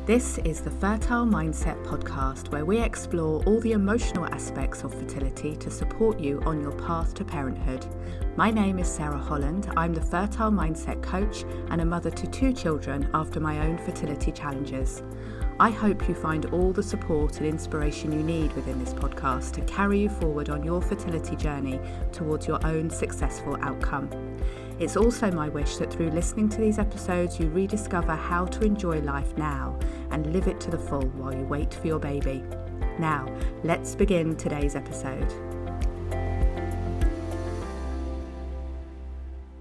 This is the Fertile Mindset podcast, where we explore all the emotional aspects of fertility to support you on your path to parenthood. My name is Sarah Holland. I'm the Fertile Mindset coach and a mother to 2 children after my own fertility challenges. I hope you find all the support and inspiration you need within this podcast to carry you forward on your fertility journey towards your own successful outcome. It's also my wish that through listening to these episodes, you rediscover how to enjoy life now and live it to the full while you wait for your baby. Now, let's begin today's episode.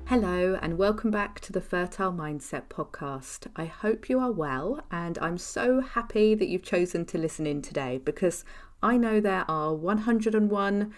Hello and welcome back to the Fertile Mindset podcast. I hope you are well, and I'm so happy that you've chosen to listen in today, because I know there are 1001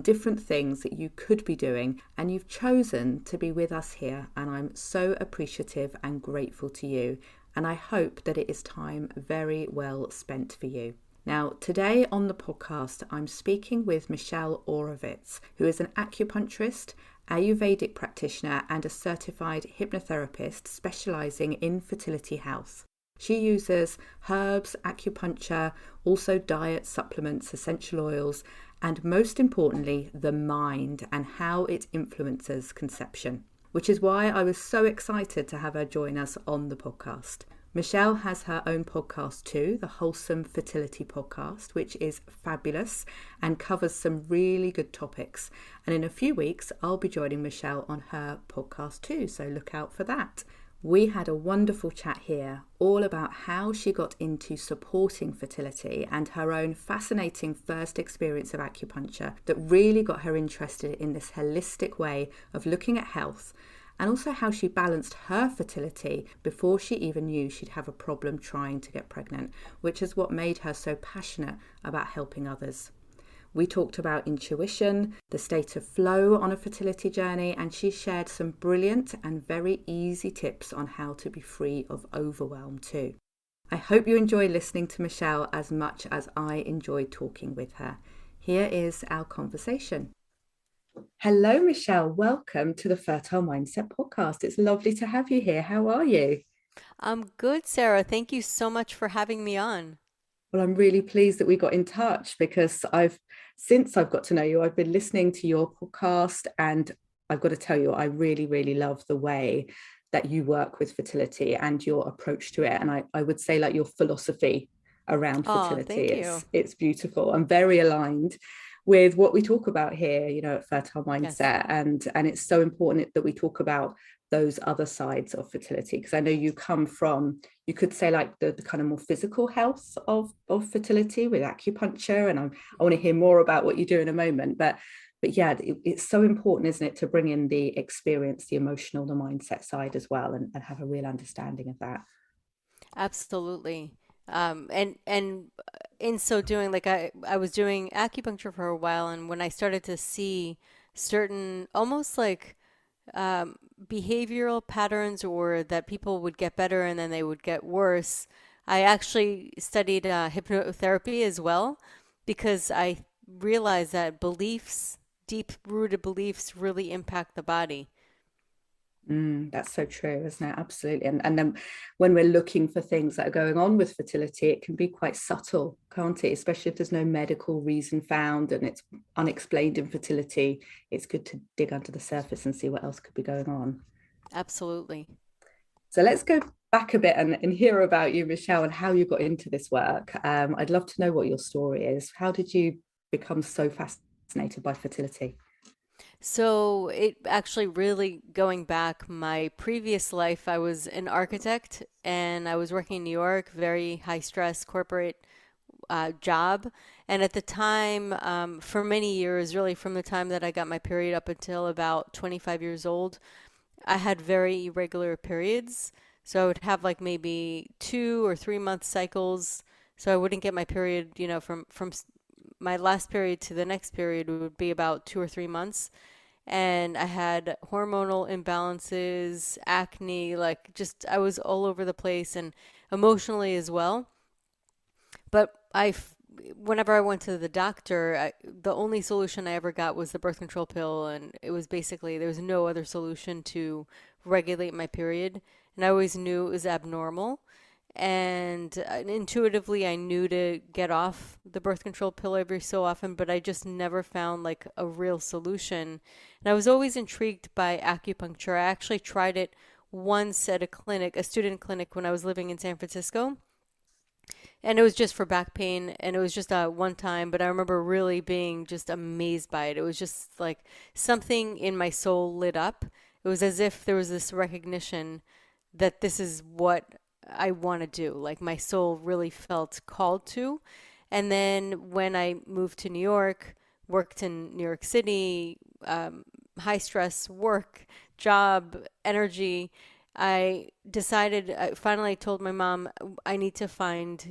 different things that you could be doing, and you've chosen to be with us here, and I'm so appreciative and grateful to you, and I hope that it is time very well spent for you. Now, today on the podcast, I'm speaking with Michelle Oravitz, who is an acupuncturist, ayurvedic practitioner, and a certified hypnotherapist specialising in fertility health. She uses herbs, acupuncture, also diet, supplements, essential oils, and most importantly, the mind and how it influences conception, which is why I was so excited to have her join us on the podcast. Michelle has her own podcast too, the Wholesome Fertility podcast, which is fabulous and covers some really good topics. And in a few weeks, I'll be joining Michelle on her podcast too, so look out for that. We had a wonderful chat here all about how she got into supporting fertility and her own fascinating first experience of acupuncture that really got her interested in this holistic way of looking at health, and also how she balanced her fertility before she even knew she'd have a problem trying to get pregnant, which is what made her so passionate about helping others. We talked about intuition, the state of flow on a fertility journey, and she shared some brilliant and very easy tips on how to be free of overwhelm too. I hope you enjoy listening to Michelle as much as I enjoyed talking with her. Here is our conversation. Hello, Michelle. Welcome to the Fertile Mindset podcast. It's lovely to have you here. How are you? I'm good, Sarah. Thank you so much for having me on. Well, I'm really pleased that we got in touch, because since I've got to know you, I've been listening to your podcast, and I've got to tell you, I really, really love the way that you work with fertility and your approach to it. And I would say, like, your philosophy around Oh, fertility, thank you. it's beautiful. I'm very aligned with what we talk about here, at Fertile Yes. Mindset. And it's so important that we talk about those other sides of fertility, because I know you come from, you could say, like the kind of more physical health of fertility with acupuncture. And I want to hear more about what you do in a moment. But yeah, it's so important, isn't it, to bring in the experience, the emotional, the mindset side as well, and have a real understanding of that. Absolutely. And in so doing, like I was doing acupuncture for a while, and when I started to see certain almost like behavioral patterns, or that people would get better and then they would get worse, I actually studied hypnotherapy as well, because I realized that beliefs, deep-rooted beliefs, really impact the body. That's so true, isn't it? Absolutely. And then when we're looking for things that are going on with fertility, it can be quite subtle, can't it? Especially if there's no medical reason found and it's unexplained infertility. It's good to dig under the surface and see what else could be going on. Absolutely. So let's go back a bit and hear about you, Michelle, and how you got into this work. I'd love to know what your story is. How did you become so fascinated by fertility? So it actually really going back my previous life, I was an architect and I was working in New York, very high stress corporate job. And at the time, for many years, really from the time that I got my period up until about 25 years old, I had very irregular periods. So I would have like maybe 2 or 3 month cycles. So I wouldn't get my period, from my last period to the next period would be about 2 or 3 months. And I had hormonal imbalances, acne, like just I was all over the place, and emotionally as well. But whenever I went to the doctor, the only solution I ever got was the birth control pill, and it was basically there was no other solution to regulate my period, and I always knew it was abnormal. And intuitively I knew to get off the birth control pill every so often, but I just never found like a real solution. And I was always intrigued by acupuncture. I actually tried it once at a clinic, a student clinic, when I was living in San Francisco, and it was just for back pain, and it was just one time, but I remember really being just amazed by it. It was just like something in my soul lit up. It was as if there was this recognition that this is what I want to do. Like my soul really felt called to. And then when I moved to New York, worked in New York City, high stress work, job, energy, I decided, I finally told my mom, I need to find,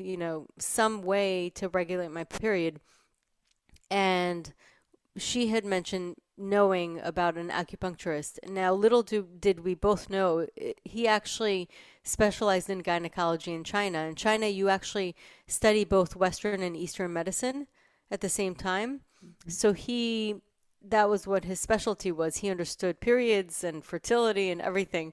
some way to regulate my period. And she had mentioned knowing about an acupuncturist. Now, did we both know, he actually specialized in gynecology in China. In China, you actually study both Western and Eastern medicine at the same time. So that was what his specialty was. He understood periods and fertility and everything.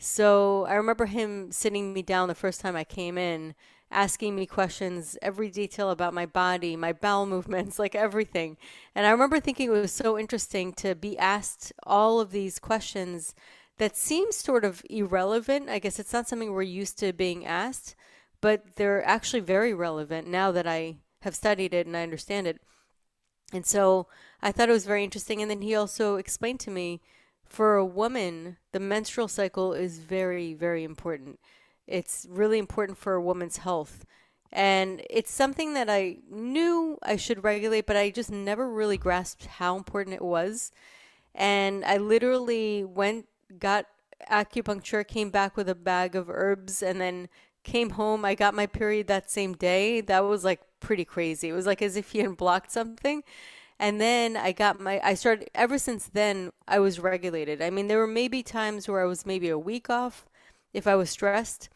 So I remember him sitting me down the first time I came in, asking me questions, every detail about my body, my bowel movements, like everything. And I remember thinking it was so interesting to be asked all of these questions that seem sort of irrelevant. I guess it's not something we're used to being asked, but they're actually very relevant now that I have studied it and I understand it. And so I thought it was very interesting. And then he also explained to me, for a woman, the menstrual cycle is very, very important. It's really important for a woman's health. And it's something that I knew I should regulate, but I just never really grasped how important it was. And I literally got acupuncture, came back with a bag of herbs, and then came home. I got my period that same day. That was like pretty crazy. It was like as if he had blocked something. And then I started, ever since then, I was regulated. I mean, there were maybe times where I was maybe a week off if I was stressed,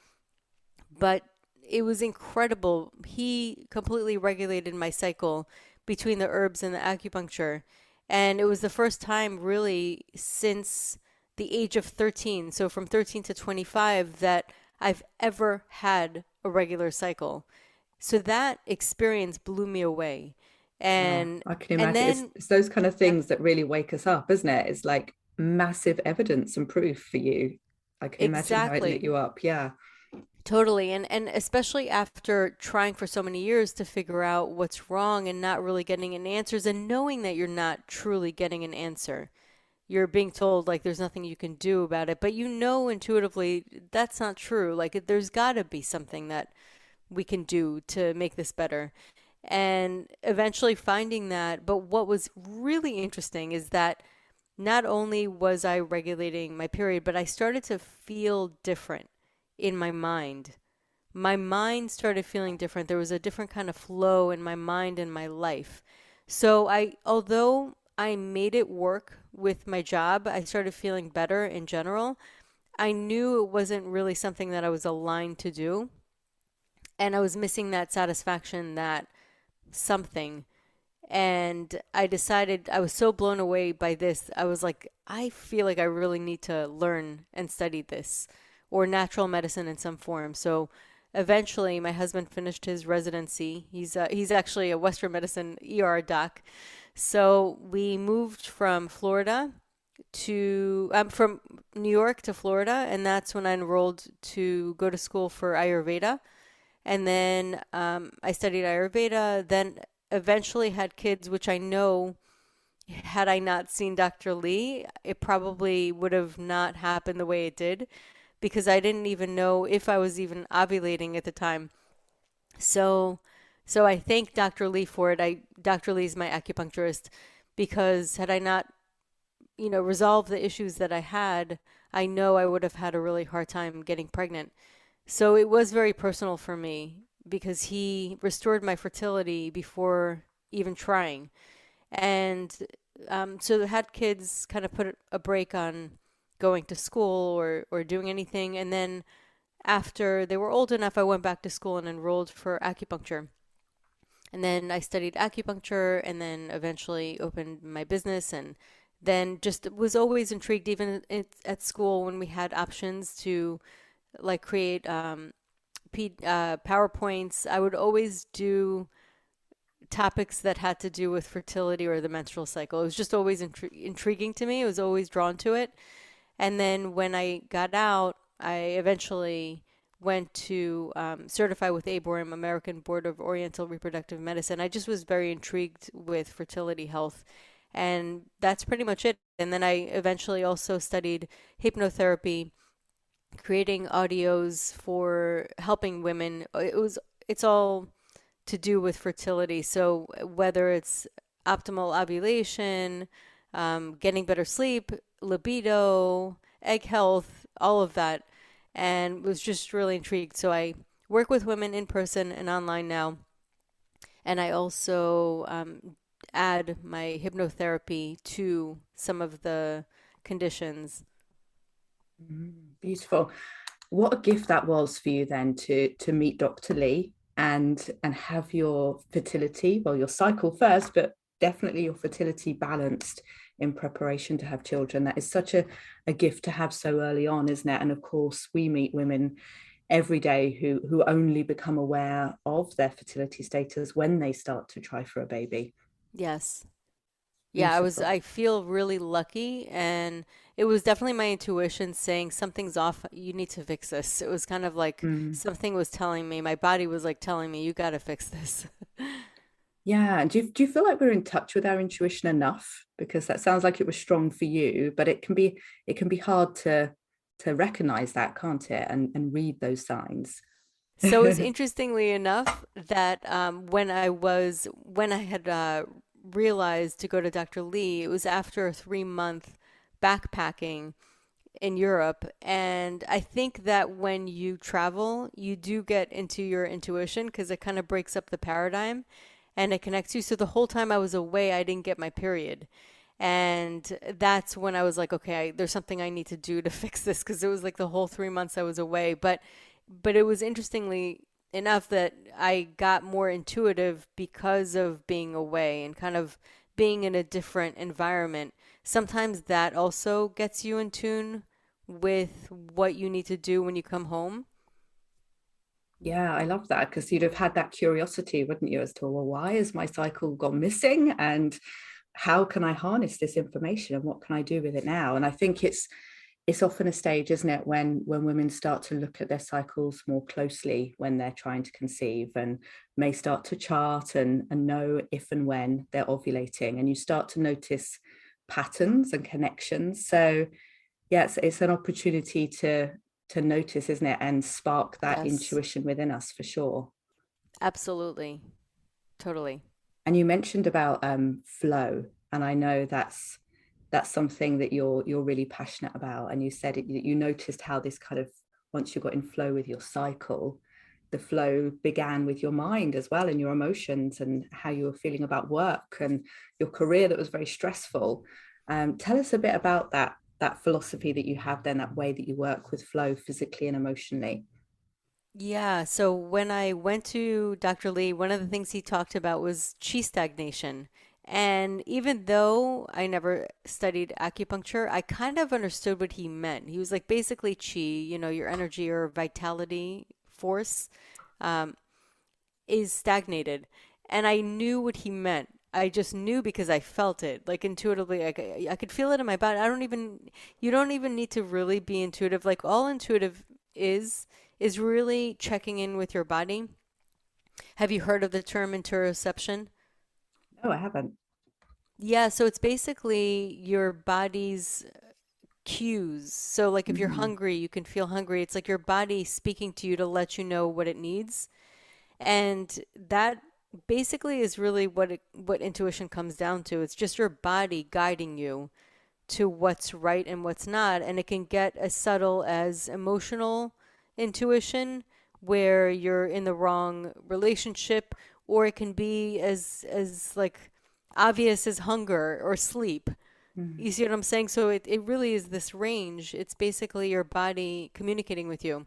but it was incredible. He completely regulated my cycle between the herbs and the acupuncture. And it was the first time really since the age of 13, so from 13 to 25, that I've ever had a regular cycle. So that experience blew me away. Wow, And I can and imagine. then It's those kind of yep, things that really wake us up, isn't it? It's like massive evidence and proof for you. I can imagine how it lit exactly. you up. Yeah. Totally. And especially after trying for so many years to figure out what's wrong and not really getting an answers and knowing that you're not truly getting an answer. You're being told like there's nothing you can do about it, but you know intuitively that's not true. Like there's got to be something that we can do to make this better. And eventually finding that, but what was really interesting is that not only was I regulating my period, but I started to feel different in my mind. My mind started feeling different. There was a different kind of flow in my mind and my life. So although I made it work with my job, I started feeling better in general. I knew it wasn't really something that I was aligned to do. And I was missing that satisfaction, that something. And I decided, I was so blown away by this. I was like, I feel like I really need to learn and study this or natural medicine in some form. So eventually, my husband finished his residency. He's actually a Western medicine ER doc. So we moved from New York to Florida, and that's when I enrolled to go to school for Ayurveda. And then I studied Ayurveda, then eventually had kids, which I know had I not seen Dr. Lee, it probably would have not happened the way it did because I didn't even know if I was even ovulating at the time. So so I thank Dr. Lee for it. Dr. Lee's my acupuncturist because had I not, resolved the issues that I had, I know I would have had a really hard time getting pregnant. So it was very personal for me because he restored my fertility before even trying. And so had kids kind of put a break on going to school or doing anything. And then after they were old enough, I went back to school and enrolled for acupuncture. And then I studied acupuncture and then eventually opened my business and then just was always intrigued even at school when we had options to like create PowerPoints. I would always do topics that had to do with fertility or the menstrual cycle. It was just always intriguing to me. I was always drawn to it. And then when I got out, I eventually went to certify with ABORM, American Board of Oriental Reproductive Medicine. I just was very intrigued with fertility health. And that's pretty much it. And then I eventually also studied hypnotherapy, creating audios for helping women. It's all to do with fertility. So whether it's optimal ovulation, getting better sleep, libido, egg health, all of that, and was just really intrigued. So I work with women in person and online now, and I also add my hypnotherapy to some of the conditions. Beautiful. What a gift that was for you then to meet Dr. Lee and have your fertility, well, your cycle first, but definitely your fertility balanced in preparation to have children. That is such a gift to have so early on, isn't it? And of course, we meet women every day who only become aware of their fertility status when they start to try for a baby. Yes. Yeah, Beautiful. I feel really lucky, and it was definitely my intuition saying something's off, you need to fix this. It was kind of like Mm. something was telling me, my body was like telling me, you got to fix this. Yeah. And do you feel like we're in touch with our intuition enough? Because that sounds like it was strong for you, but it can be hard to recognize that, can't it? And read those signs. So it's interestingly enough that when I had realized to go to Dr. Lee, it was after a 3 month backpacking in Europe. And I think that when you travel, you do get into your intuition because it kind of breaks up the paradigm and it connects you. So the whole time I was away, I didn't get my period. And that's when I was like, okay, there's something I need to do to fix this because it was like the whole 3 months I was away. But it was interestingly enough that I got more intuitive because of being away and kind of being in a different environment. Sometimes that also gets you in tune with what you need to do when you come home. Yeah, I love that because you'd have had that curiosity, wouldn't you, as to, well, why has my cycle gone missing and how can I harness this information and what can I do with it now? And I think it's often a stage, isn't it, when women start to look at their cycles more closely when they're trying to conceive and may start to chart and know if and when they're ovulating, and you start to notice patterns and connections. So yes, it's an opportunity to notice, isn't it, and spark that Yes, intuition within us for sure. absolutely. Totally. And you mentioned about flow, and I know that's something that you're really passionate about. And you said you noticed how this kind of, once you got in flow with your cycle, the flow began with your mind as well and your emotions and how you were feeling about work and your career that was very stressful. Tell us a bit about that philosophy that you have then, that way that you work with flow physically and emotionally. Yeah, so when I went to Dr. Lee, one of the things he talked about was chi stagnation. And even though I never studied acupuncture, I kind of understood what he meant. He was like basically chi, your energy or vitality force um, is stagnated. And I knew what he meant. I just knew because I felt it, like intuitively. I could feel it in my body. You don't even need to really be intuitive. Like all intuitive is really checking in with your body. Have you heard of the term interoception? No, I haven't. Yeah, so it's basically your body's cues. So, like if you're Mhm. hungry, you can feel hungry. It's like your body speaking to you to let you know what it needs. And that basically is really what intuition comes down to. It's just your body guiding you to what's right and what's not. And it can get as subtle as emotional intuition, where you're in the wrong relationship, or it can be as like obvious as hunger or sleep. Mhm. You see what I'm saying? So it really is this range. It's basically your body communicating with you.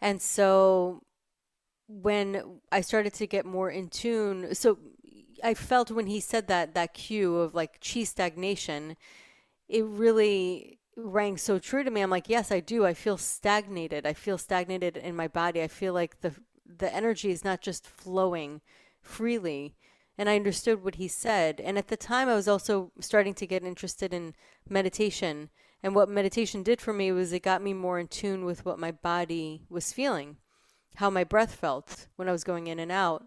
And so when I started to get more in tune, so I felt when he said that cue of like chi stagnation, it really rang so true to me. I'm like, yes, I do. I feel stagnated. I feel stagnated in my body. I feel like the energy is not just flowing freely. And I understood what he said. And at the time, I was also starting to get interested in meditation. And what meditation did for me was it got me more in tune with what my body was feeling, how my breath felt when I was going in and out.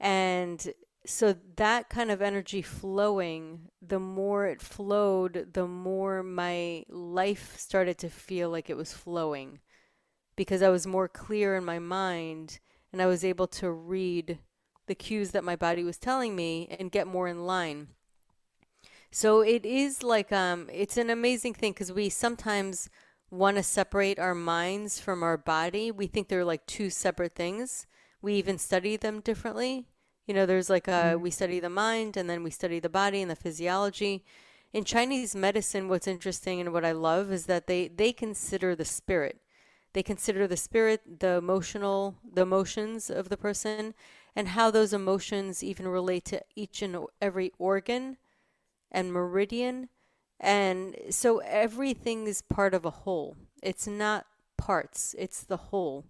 And so that kind of energy flowing, the more it flowed, the more my life started to feel like it was flowing because I was more clear in my mind and I was able to read the cues that my body was telling me and get more in line. So it is like it's an amazing thing because we sometimes want to separate our minds from our body. We think they're like two separate things. We even study them differently. You know, there's like we study the mind and then we study the body and the physiology. In Chinese medicine, what's interesting and what I love is that they consider the spirit. They consider the spirit, the emotions of the person, and how those emotions even relate to each and every organ and meridian. And so everything is part of a whole. It's not parts, it's the whole.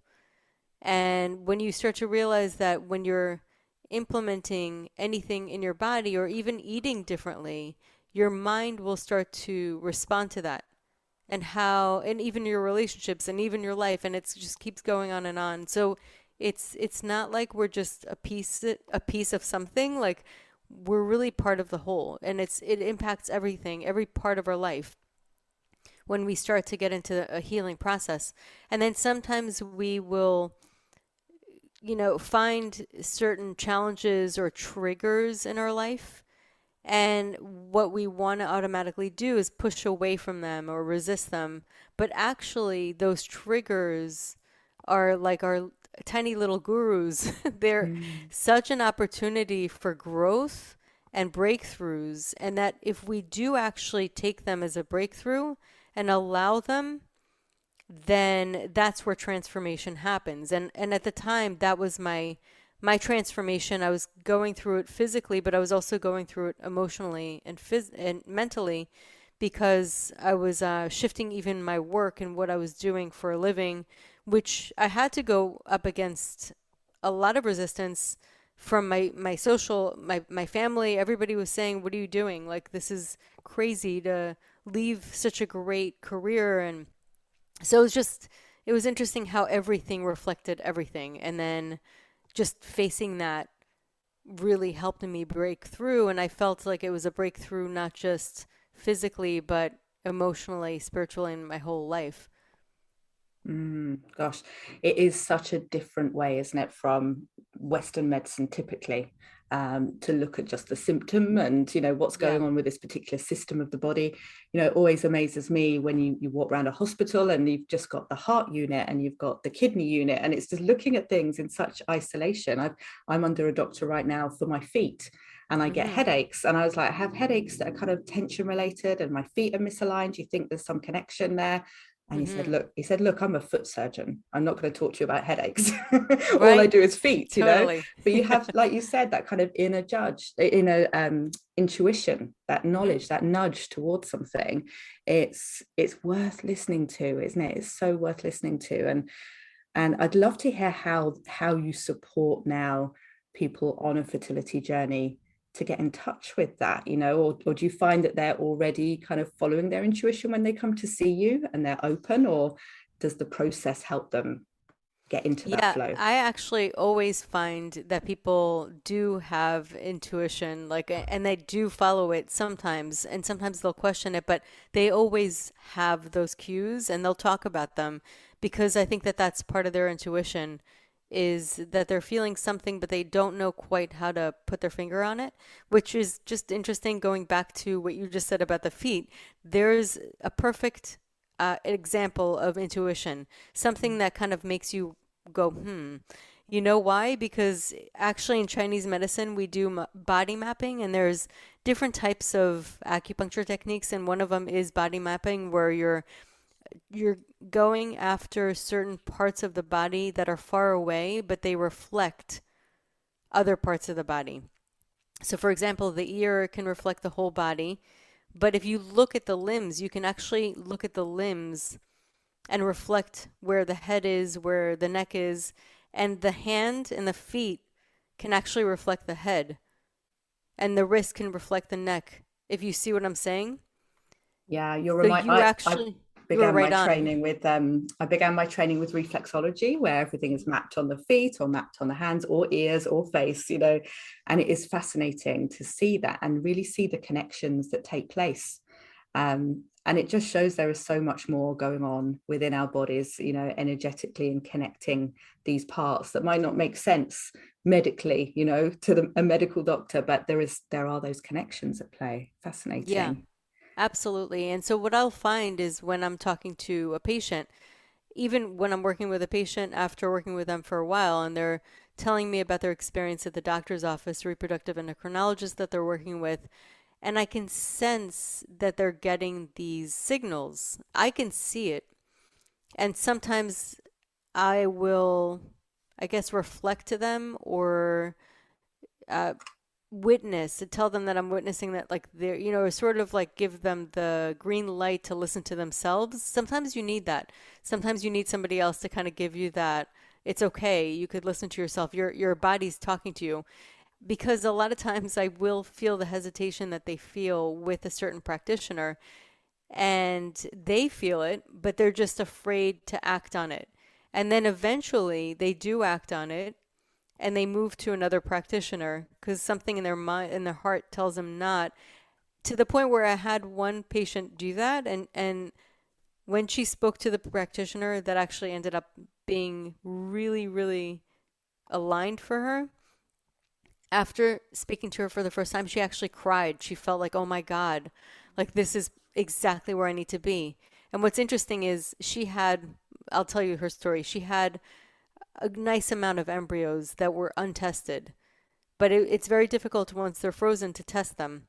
And when you start to realize that when you're implementing anything in your body or even eating differently, your mind will start to respond to that. And how, and even your relationships and even your life, and it just keeps going on and on. So it's not like we're just a piece of something. Like we're really part of the whole, and it impacts everything, every part of our life when we start to get into a healing process. And then sometimes we will, find certain challenges or triggers in our life. And what we want to automatically do is push away from them or resist them. But actually, those triggers are like our tiny little gurus. They're Mm. such an opportunity for growth and breakthroughs. And that if we do actually take them as a breakthrough and allow them, then that's where transformation happens. And at the time, that was my transformation. I was going through it physically, but I was also going through it emotionally and mentally because I was shifting even my work and what I was doing for a living, which I had to go up against a lot of resistance from my family. Everybody was saying, "What are you doing? Like this is crazy to leave such a great career." And so it was interesting how everything reflected everything. And then just facing that really helped me break through. And I felt like it was a breakthrough, not just physically, but emotionally, spiritually, in my whole life. Gosh, it is such a different way, isn't it, from Western medicine typically, to look at just the symptom and, what's Yeah. going on with this particular system of the body. It always amazes me when you walk around a hospital and you've just got the heart unit and you've got the kidney unit, and it's just looking at things in such isolation. I'm under a doctor right now for my feet. And I get Mm-hmm. headaches. And I was like, I have headaches that are kind of tension related and my feet are misaligned. Do you think there's some connection there? And Mm-hmm. he said, look, I'm a foot surgeon. I'm not going to talk to you about headaches. All I Right. do is feet. Totally. But you have, like you said, that kind of intuition, that Mm-hmm. knowledge, that nudge towards something. It's worth listening to, isn't it? It's so worth listening to. And I'd love to hear how you support now people on a fertility journey to get in touch with that, or do you find that they're already kind of following their intuition when they come to see you and they're open, or does the process help them get into that Yeah, flow? I actually always find that people do have intuition, like, and they do follow it sometimes, and sometimes they'll question it, but they always have those cues and they'll talk about them because I think that that's part of their intuition is that they're feeling something, but they don't know quite how to put their finger on it, which is just interesting. Going back to what you just said about the feet, there's a perfect example of intuition, something that kind of makes you go, hmm. You know why? Because actually in Chinese medicine, we do body mapping, and there's different types of acupuncture techniques, and one of them is body mapping, where you're going after certain parts of the body that are far away, but they reflect other parts of the body. So, for example, the ear can reflect the whole body, But if you look at the limbs, you can actually look at the limbs and reflect where the head is, where the neck is, and the hand and the feet can actually reflect the head, and the wrist can reflect the neck. If you see what I'm saying? Yeah, So you I actually, you were began my right on. training with I began my training with reflexology, where everything is mapped on the feet or mapped on the hands or ears or face, and it is fascinating to see that and really see the connections that take place. And it just shows there is so much more going on within our bodies, energetically, and connecting these parts that might not make sense medically, to a medical doctor, but there are those connections at play. Yeah, Fascinating. absolutely. And so what I'll find is when I'm talking to a patient, even when I'm working with a patient after working with them for a while and they're telling me about their experience at the doctor's office, reproductive endocrinologist that they're working with, and I can sense that they're getting these signals. I can see it. And sometimes I will, I guess, reflect to them or uh, witness to tell them that I'm witnessing that, like they're, sort of like give them the green light to listen to themselves. Sometimes you need that. Sometimes you need somebody else to kind of give you that. It's okay. You could listen to yourself. Your body's talking to you. Because a lot of times I will feel the hesitation that they feel with a certain practitioner, and they feel it, but they're just afraid to act on it. And then eventually they do act on it and they move to another practitioner because something in their mind in their heart tells them not, to the point where I had one patient do that, and when she spoke to the practitioner that actually ended up being really really aligned for her, after speaking to her for the first time, she actually cried. She felt like, oh my God, like this is exactly where I need to be. And what's interesting is I'll tell you her story. She had a nice amount of embryos that were untested, but it's very difficult once they're frozen to test them.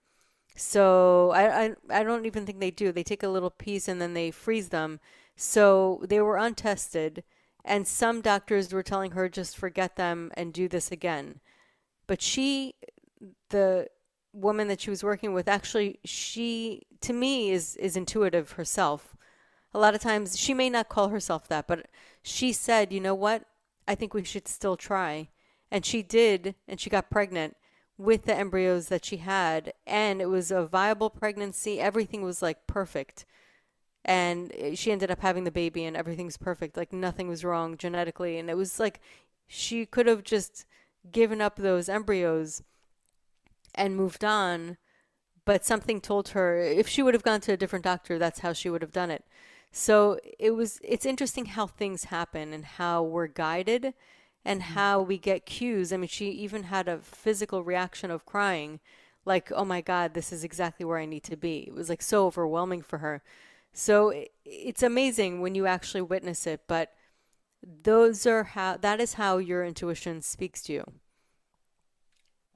So I don't even think they do. They take a little piece and then they freeze them. So they were untested, and some doctors were telling her just forget them and do this again. But the woman that she was working with, actually, she to me is intuitive herself. A lot of times she may not call herself that, but she said, you know what? I think we should still try. And she did, and she got pregnant with the embryos that she had, and it was a viable pregnancy. Everything was like perfect. And she ended up having the baby and everything's perfect. Like nothing was wrong genetically. And it was like she could have just given up those embryos and moved on, but something told her if she would have gone to a different doctor, that's how she would have done it. So it's interesting how things happen and how we're guided and how we get cues. I mean, she even had a physical reaction of crying, like, oh my God, this is exactly where I need to be. It was like so overwhelming for her. So it's amazing when you actually witness it, but that is how your intuition speaks to you.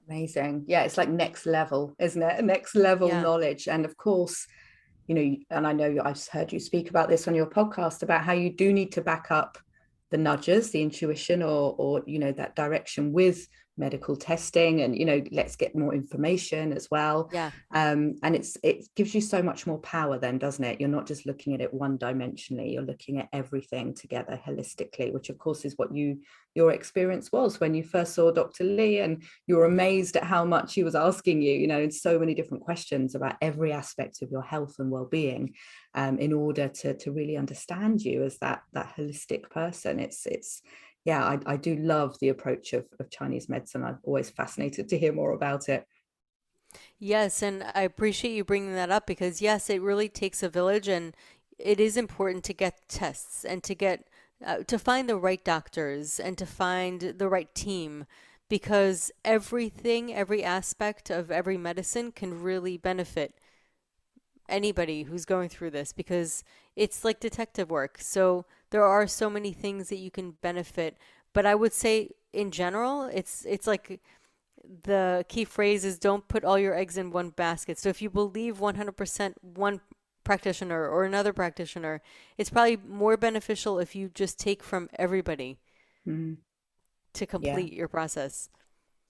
Amazing. Yeah, it's like next level, isn't it? Next level Yeah. knowledge. And of course, and I know I've heard you speak about this on your podcast about how you do need to back up the nudges, the intuition, or that direction with medical testing, and let's get more information as well. Yeah. And it gives you so much more power then, doesn't it? You're not just looking at it one dimensionally, you're looking at everything together holistically, which of course is what your experience was when you first saw Dr. Lee, and you were amazed at how much he was asking you, so many different questions about every aspect of your health and well-being, in order to really understand you as that holistic person. It's yeah, I do love the approach of Chinese medicine. I'm always fascinated to hear more about it. Yes, and I appreciate you bringing that up because yes, it really takes a village, and it is important to get tests and to find the right doctors and to find the right team, because every aspect of every medicine can really benefit anybody who's going through this, because it's like detective work. So there are so many things that you can benefit, but I would say in general, it's like the key phrase is don't put all your eggs in one basket. So if you believe 100% one practitioner or another practitioner, it's probably more beneficial if you just take from everybody Mm, to yeah. complete your process.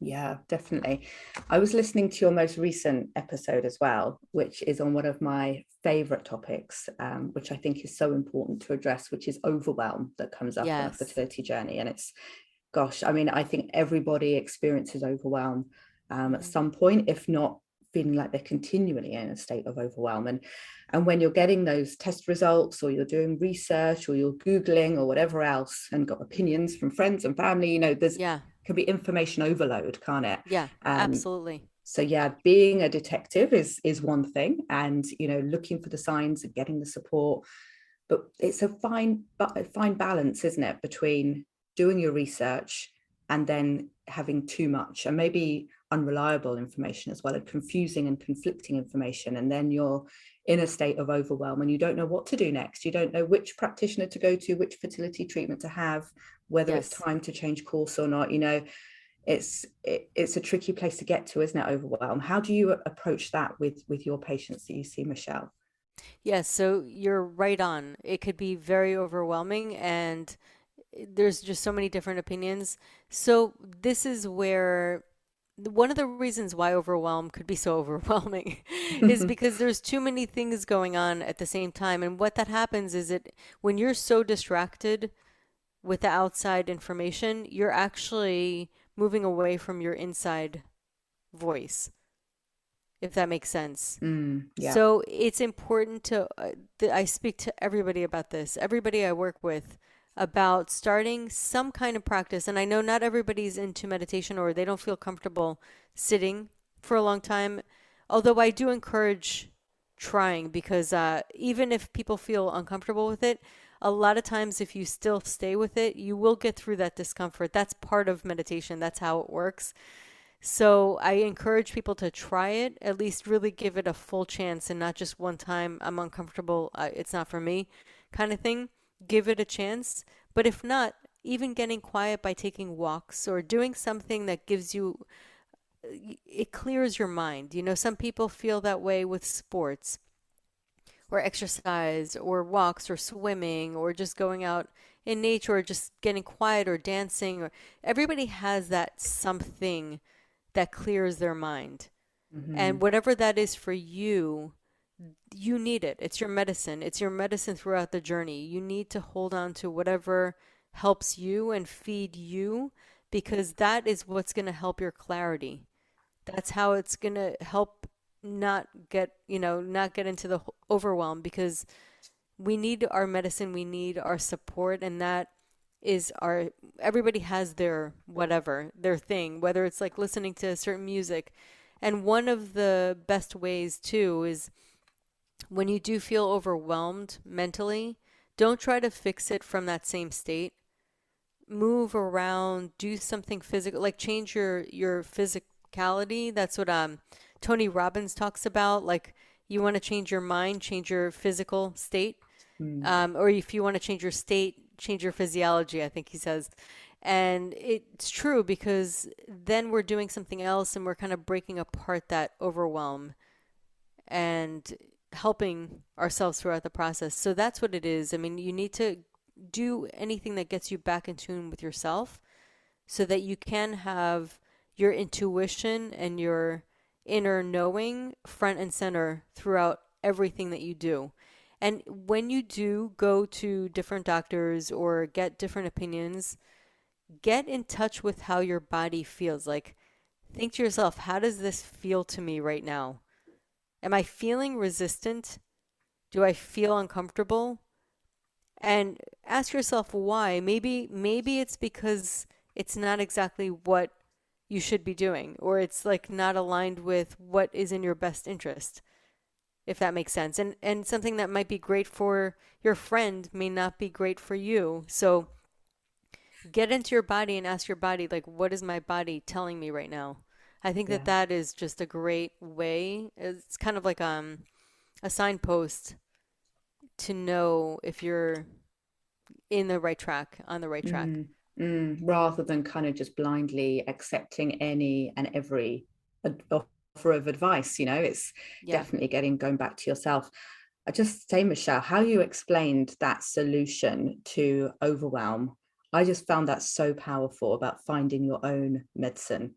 Yeah, definitely. I was listening to your most recent episode as well, which is on one of my favorite topics, which I think is so important to address, which is overwhelm that comes up on a Yes. fertility journey. And it's, gosh, I mean, I think everybody experiences overwhelm at Hmm. some point, if not feeling like they're continually in a state of overwhelm. And when you're getting those test results, or you're doing research, or you're Googling or whatever else, and got opinions from friends and family, there's Yeah. can be information overload, can't it? Yeah. Um, Absolutely. so yeah, being a detective is one thing, and looking for the signs and getting the support, but it's a fine balance, isn't it, between doing your research and then having too much and maybe unreliable information as well, and confusing and conflicting information, and then you're in a state of overwhelm and you don't know what to do next. You don't know which practitioner to go to, which fertility treatment to have, whether it's Yes. time to change course or not. It's a tricky place to get to, isn't it? Overwhelm. How do you approach that with your patients that you see, Michelle? Yes. So you're right on. It could be very overwhelming, and there's just so many different opinions. So this is where one of the reasons why overwhelm could be so overwhelming is because there's too many things going on at the same time. And what that happens is when you're so distracted with the outside information, you're actually moving away from your inside voice, if that makes sense. Yeah. So it's important I speak to everybody about this, everybody I work with, about starting some kind of practice. And I know not everybody's into meditation, or they don't feel comfortable sitting for a long time. Although I do encourage trying, because even if people feel uncomfortable with it, a lot of times if you still stay with it, you will get through that discomfort. That's part of meditation. That's how it works. So I encourage people to try it, at least really give it a full chance, and not just one time, I'm uncomfortable, it's not for me kind of thing. Give it a chance. But if not, even getting quiet by taking walks or doing something that gives you, it clears your mind. Some people feel that way with sports or exercise or walks or swimming or just going out in nature or just getting quiet or dancing, or everybody has that something that clears their mind. And Mm-hmm. whatever that is for you, you need it. It's your medicine. It's your medicine throughout the journey. You need to hold on to whatever helps you and feed you, because that is what's going to help your clarity. That's how it's going to help not get into the overwhelm, because we need our medicine, we need our support, and that is our everybody has their whatever, their thing, whether it's like listening to certain music. And one of the best ways too is when you do feel overwhelmed mentally, don't try to fix it from that same state. Move around, do something physical, like change your physicality. That's what Tony Robbins talks about. Like, you want to change your mind, change your physical state, Mm. or if you want to change your state, change your physiology, I think he says. And it's true, because then we're doing something else and we're kind of breaking apart that overwhelm and helping ourselves throughout the process. So that's what it is. I mean, you need to do anything that gets you back in tune with yourself, so that you can have your intuition and your inner knowing front and center throughout everything that you do. And when you do go to different doctors or get different opinions, get in touch with how your body feels. Like, think to yourself, how does this feel to me right now? Am I feeling resistant? Do I feel uncomfortable? And ask yourself why. Maybe it's because it's not exactly what you should be doing, or it's like not aligned with what is in your best interest, if that makes sense. And something that might be great for your friend may not be great for you. So get into your body and ask your body, like, what is my body telling me right now? I think that Yeah. that is just a great way. It's kind of like a signpost to know if you're in the right track, on the right track. Mm. Rather than kind of just blindly accepting any and every offer of advice, it's Yeah. definitely going back to yourself. I just say, Michelle, how you explained that solution to overwhelm, I just found that so powerful, about finding your own medicine.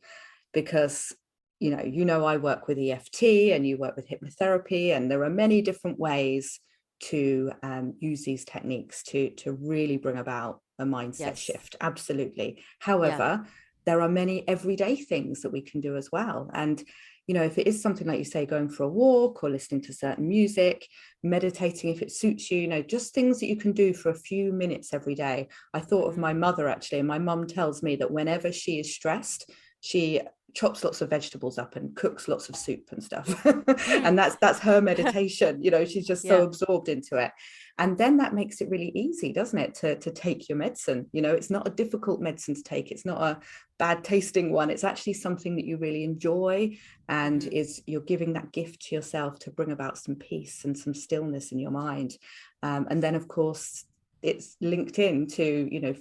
because I work with EFT and you work with hypnotherapy, and there are many different ways to use these techniques to really bring about a mindset Yes. shift. Absolutely. Yeah. However, there are many everyday things that we can do as well. And if it is something like you say, going for a walk or listening to certain music, meditating if it suits you, just things that you can do for a few minutes every day. I thought of my mother, actually, and my mum tells me that whenever she is stressed, she chops lots of vegetables up and cooks lots of soup and stuff. And that's her meditation. She's just so Yeah. absorbed into it. And then that makes it really easy, doesn't it, to take your medicine. It's not a difficult medicine to take. It's not a bad tasting one. It's actually something that you really enjoy, and you're giving that gift to yourself to bring about some peace and some stillness in your mind. And then, of course, it's linked in to,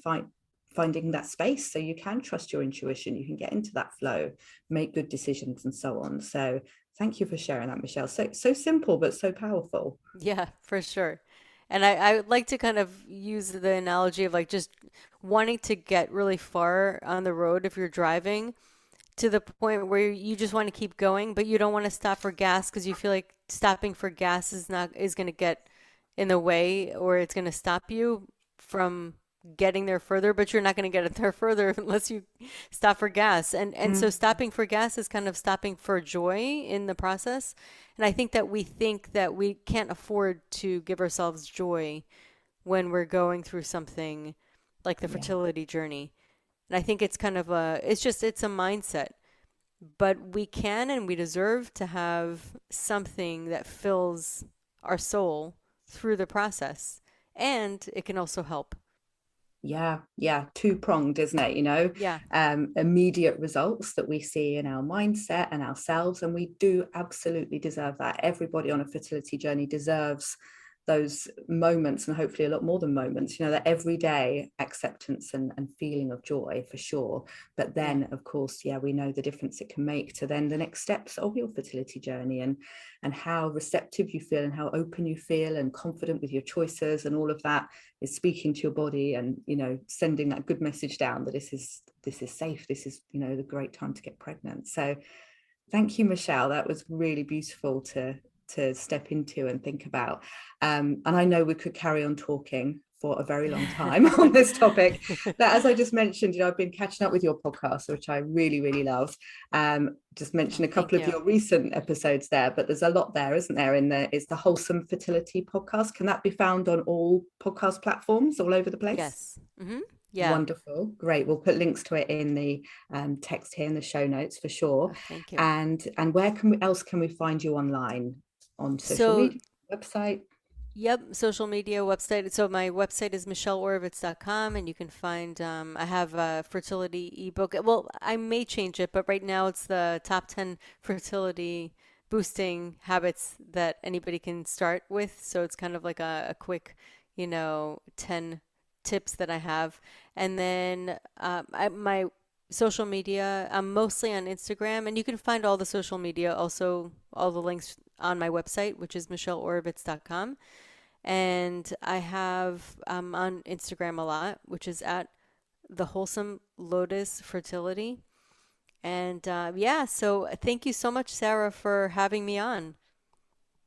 finding that space so you can trust your intuition, you can get into that flow, make good decisions, and so on. So thank you for sharing that, Michelle. So simple, but so powerful. Yeah, for sure. And I would like to kind of use the analogy of like just wanting to get really far on the road if you're driving, to the point where you just want to keep going, but you don't want to stop for gas because you feel like stopping for gas is going to get in the way, or it's going to stop you from getting there further, but you're not going to get it there further unless you stop for gas. And so stopping for gas is kind of stopping for joy in the process. And I think that we think that we can't afford to give ourselves joy when we're going through something like the Yeah. fertility journey. And I think it's kind of it's a mindset, but we can and we deserve to have something that fills our soul through the process. And it can also help. Yeah, two-pronged, isn't it? Yeah. Immediate results that we see in our mindset and ourselves, and we do absolutely deserve that. Everybody on a fertility journey deserves those moments, and hopefully a lot more than moments, that everyday acceptance and feeling of joy, for sure. But Yeah. then, of course, we know the difference it can make to then the next steps of your fertility journey, and how receptive you feel and how open you feel and confident with your choices, and all of that is speaking to your body and sending that good message down that this is safe, this is the great time to get pregnant. So thank you, Michelle. That was really beautiful to step into and think about. And I know we could carry on talking for a very long time on this topic. But as I just mentioned, I've been catching up with your podcast, which I really, really love. Just mention a couple of your recent episodes there, but there's a lot there, isn't there? It's the Wholesome Fertility podcast. Can that be found on all podcast platforms all over the place? Yes. Yeah. Wonderful. Great. We'll put links to it in the text here in the show notes for sure. Oh, thank you. And where else can we find you online? On social media, website? Yep, social media, website. So my website is michelleoravitz.com, and you can find, I have a fertility ebook. Well, I may change it, but right now it's the top 10 fertility boosting habits that anybody can start with. So it's kind of like a quick, 10 tips that I have. And then my social media, I'm mostly on Instagram, and you can find all the social media, also all the links on my website, which is michelleoravitz.com. And I have on Instagram a lot, which is at the Wholesome Lotus Fertility. And so thank you so much, Sarah, for having me on.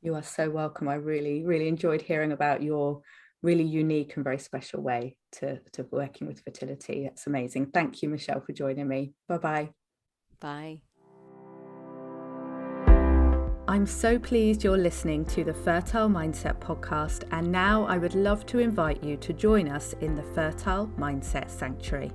You are so welcome. I really, really enjoyed hearing about your really unique and very special way to working with fertility. It's amazing. Thank you, Michelle, for joining me. Bye-bye. Bye. I'm so pleased you're listening to the Fertile Mindset podcast, and now I would love to invite you to join us in the Fertile Mindset Sanctuary.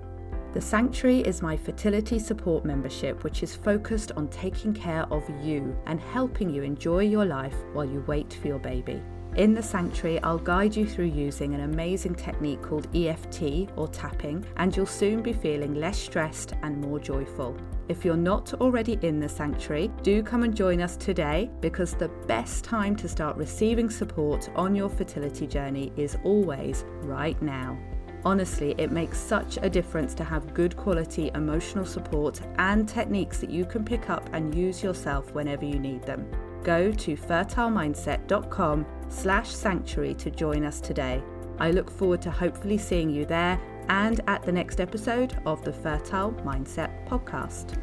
The Sanctuary is my fertility support membership, which is focused on taking care of you and helping you enjoy your life while you wait for your baby. In the Sanctuary, I'll guide you through using an amazing technique called EFT or tapping, and you'll soon be feeling less stressed and more joyful. If you're not already in the Sanctuary, do come and join us today, because the best time to start receiving support on your fertility journey is always right now. Honestly, it makes such a difference to have good quality emotional support and techniques that you can pick up and use yourself whenever you need them. Go to fertilemindset.com/sanctuary to join us today. I look forward to hopefully seeing you there and at the next episode of the Fertile Mindset podcast.